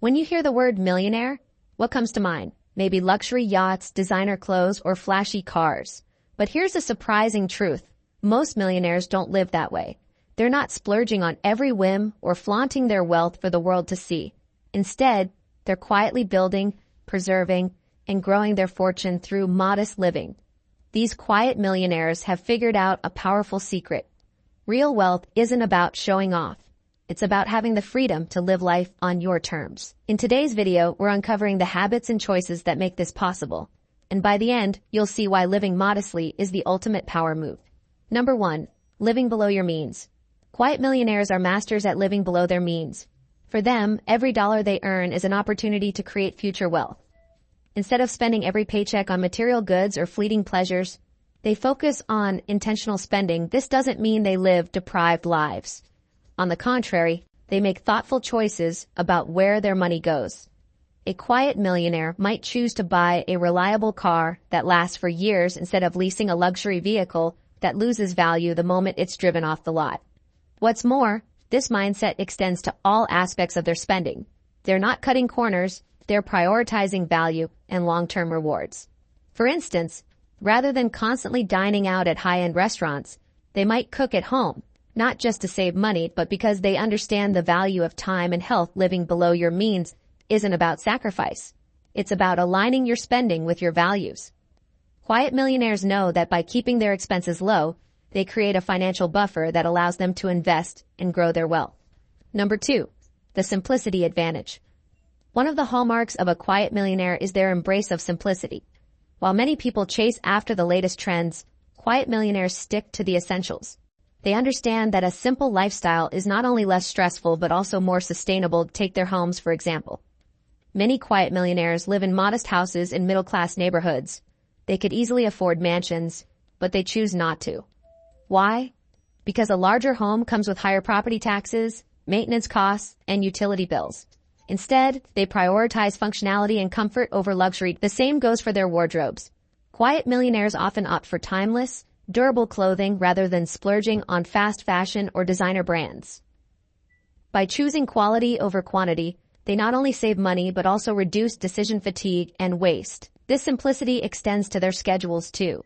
When you hear the word millionaire, what comes to mind? Maybe luxury yachts, designer clothes, or flashy cars. But here's a surprising truth. Most millionaires don't live that way. They're not splurging on every whim or flaunting their wealth for the world to see. Instead, they're quietly building, preserving, and growing their fortune through modest living. These quiet millionaires have figured out a powerful secret. Real wealth isn't about showing off. It's about having the freedom to live life on your terms. In today's video, we're uncovering the habits and choices that make this possible. And by the end, you'll see why living modestly is the ultimate power move. Number 1. Living below your means. Quiet millionaires are masters at living below their means. For them, every dollar they earn is an opportunity to create future wealth. Instead of spending every paycheck on material goods or fleeting pleasures, they focus on intentional spending. This doesn't mean they live deprived lives. On the contrary, they make thoughtful choices about where their money goes. A quiet millionaire might choose to buy a reliable car that lasts for years instead of leasing a luxury vehicle that loses value the moment it's driven off the lot. What's more, this mindset extends to all aspects of their spending. They're not cutting corners, they're prioritizing value and long-term rewards. For instance, rather than constantly dining out at high-end restaurants, they might cook at home, not just to save money, but because they understand the value of time and health. Living below your means isn't about sacrifice. It's about aligning your spending with your values. Quiet millionaires know that by keeping their expenses low, they create a financial buffer that allows them to invest and grow their wealth. Number 2. The simplicity advantage. One of the hallmarks of a quiet millionaire is their embrace of simplicity. While many people chase after the latest trends, quiet millionaires stick to the essentials. They understand that a simple lifestyle is not only less stressful but also more sustainable. Take their homes, for example. Many quiet millionaires live in modest houses in middle-class neighborhoods. They could easily afford mansions, but they choose not to. Why? Because a larger home comes with higher property taxes, maintenance costs, and utility bills. Instead, they prioritize functionality and comfort over luxury. The same goes for their wardrobes. Quiet millionaires often opt for timeless, durable clothing rather than splurging on fast fashion or designer brands. By choosing quality over quantity, they not only save money but also reduce decision fatigue and waste. This simplicity extends to their schedules too.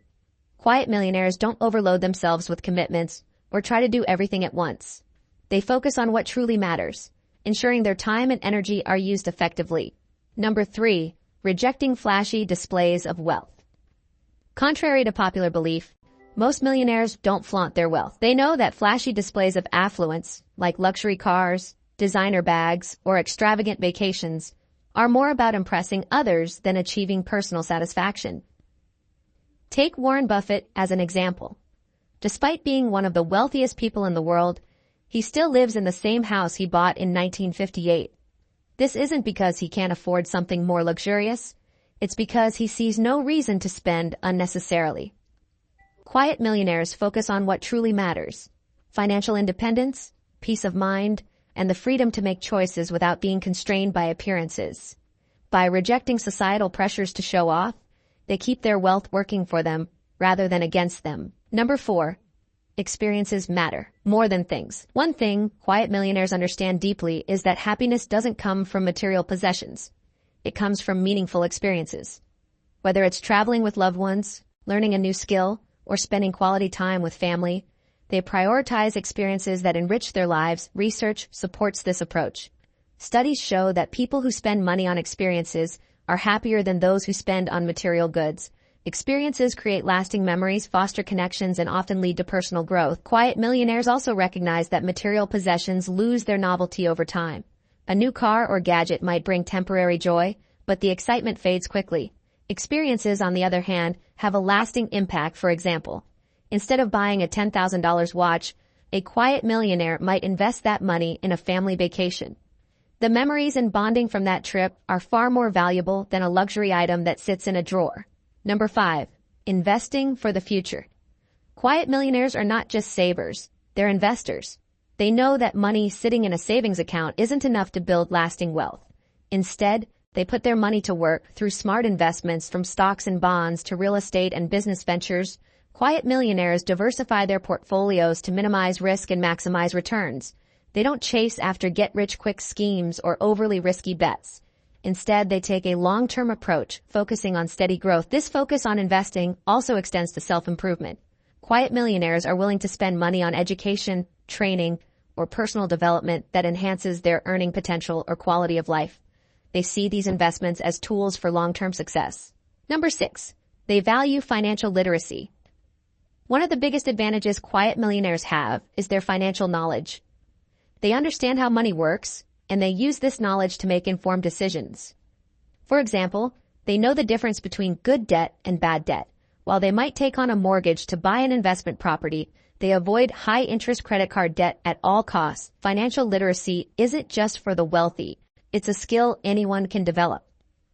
Quiet millionaires don't overload themselves with commitments or try to do everything at once. They focus on what truly matters, ensuring their time and energy are used effectively. Number 3. Rejecting flashy displays of wealth. Contrary to popular belief, most millionaires don't flaunt their wealth. They know that flashy displays of affluence, like luxury cars, designer bags, or extravagant vacations, are more about impressing others than achieving personal satisfaction. Take Warren Buffett as an example. Despite being one of the wealthiest people in the world, he still lives in the same house he bought in 1958. This isn't because he can't afford something more luxurious. It's because he sees no reason to spend unnecessarily. Quiet millionaires focus on what truly matters: financial independence, peace of mind, and the freedom to make choices without being constrained by appearances. By rejecting societal pressures to show off, they keep their wealth working for them rather than against them. Number 4. Experiences matter more than things. One thing quiet millionaires understand deeply is that happiness doesn't come from material possessions. It comes from meaningful experiences. Whether it's traveling with loved ones, learning a new skill, or spending quality time with family, they prioritize experiences that enrich their lives. Research supports this approach. Studies show that people who spend money on experiences are happier than those who spend on material goods. Experiences create lasting memories, foster connections, and often lead to personal growth. Quiet millionaires also recognize that material possessions lose their novelty over time. A new car or gadget might bring temporary joy, but the excitement fades quickly. Experiences, on the other hand, have a lasting impact. For example, instead of buying a $10,000 watch, a quiet millionaire might invest that money in a family vacation. The memories and bonding from that trip are far more valuable than a luxury item that sits in a drawer. Number 5. Investing for the future. Quiet millionaires are not just savers, they're investors. They know that money sitting in a savings account isn't enough to build lasting wealth. Instead, they put their money to work through smart investments, from stocks and bonds to real estate and business ventures. Quiet millionaires diversify their portfolios to minimize risk and maximize returns. They don't chase after get-rich-quick schemes or overly risky bets. Instead, they take a long-term approach, focusing on steady growth. This focus on investing also extends to self-improvement. Quiet millionaires are willing to spend money on education, training, or personal development that enhances their earning potential or quality of life. They see these investments as tools for long-term success. Number 6. They value financial literacy. One of the biggest advantages quiet millionaires have is their financial knowledge. They understand how money works, and they use this knowledge to make informed decisions. For example, they know the difference between good debt and bad debt. While they might take on a mortgage to buy an investment property, they avoid high-interest credit card debt at all costs. Financial literacy isn't just for the wealthy. It's a skill anyone can develop.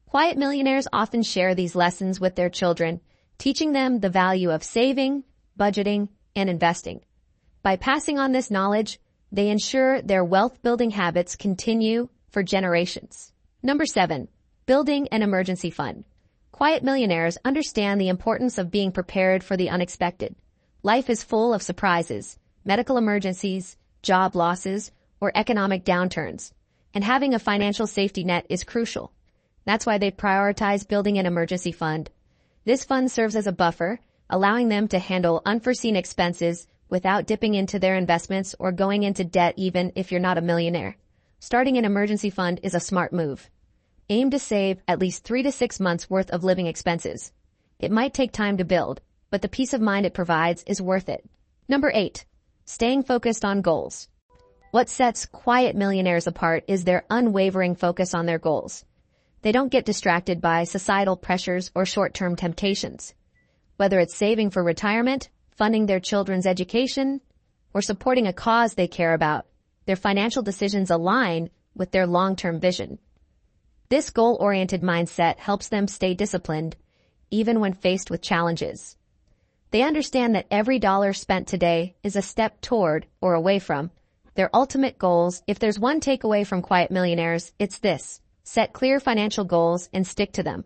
Quiet millionaires often share these lessons with their children, teaching them the value of saving, budgeting, and investing. By passing on this knowledge, they ensure their wealth-building habits continue for generations. Number 7. Building an emergency fund. Quiet millionaires understand the importance of being prepared for the unexpected. Life is full of surprises, medical emergencies, job losses, or economic downturns, and having a financial safety net is crucial. That's why they prioritize building an emergency fund. This fund serves as a buffer, allowing them to handle unforeseen expenses without dipping into their investments or going into debt even if you're not a millionaire. Starting an emergency fund is a smart move. Aim to save at least 3 to 6 months worth of living expenses. It might take time to build, but the peace of mind it provides is worth it. Number 8. Staying focused on goals. What sets quiet millionaires apart is their unwavering focus on their goals. They don't get distracted by societal pressures or short-term temptations. Whether it's saving for retirement, funding their children's education, or supporting a cause they care about, their financial decisions align with their long-term vision. This goal-oriented mindset helps them stay disciplined, even when faced with challenges. They understand that every dollar spent today is a step toward or away from their ultimate goals. If there's one takeaway from quiet millionaires, it's this: set clear financial goals and stick to them.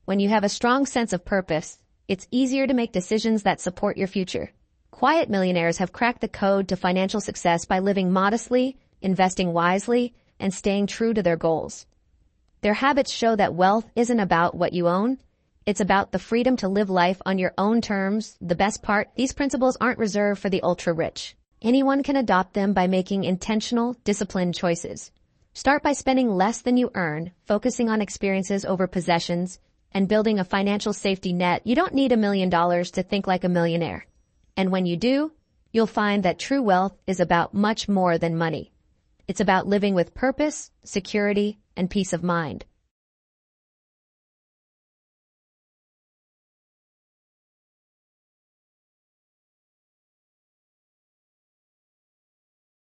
When you have a strong sense of purpose, it's easier to make decisions that support your future. Quiet millionaires have cracked the code to financial success by living modestly, investing wisely, and staying true to their goals. Their habits show that wealth isn't about what you own. It's about the freedom to live life on your own terms. The best part, these principles aren't reserved for the ultra-rich. Anyone can adopt them by making intentional, disciplined choices. Start by spending less than you earn, focusing on experiences over possessions, and building a financial safety net. You don't need $1 million to think like a millionaire. And when you do, you'll find that true wealth is about much more than money. It's about living with purpose, security, and peace of mind.